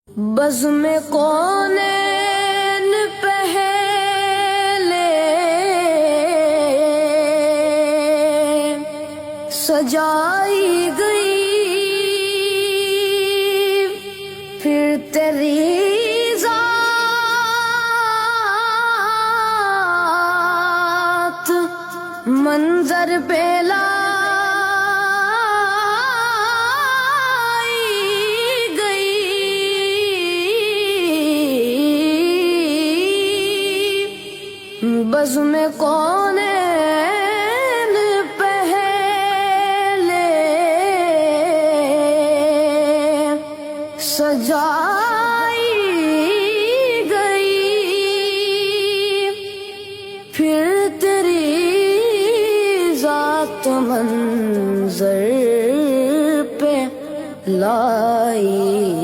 بزم کونین پہلے سجائی گئی، پھر تیری ذات منظر پہ بزم کونین پہلے سجائی گئی، پھر تیری ذات منظر پہ لائی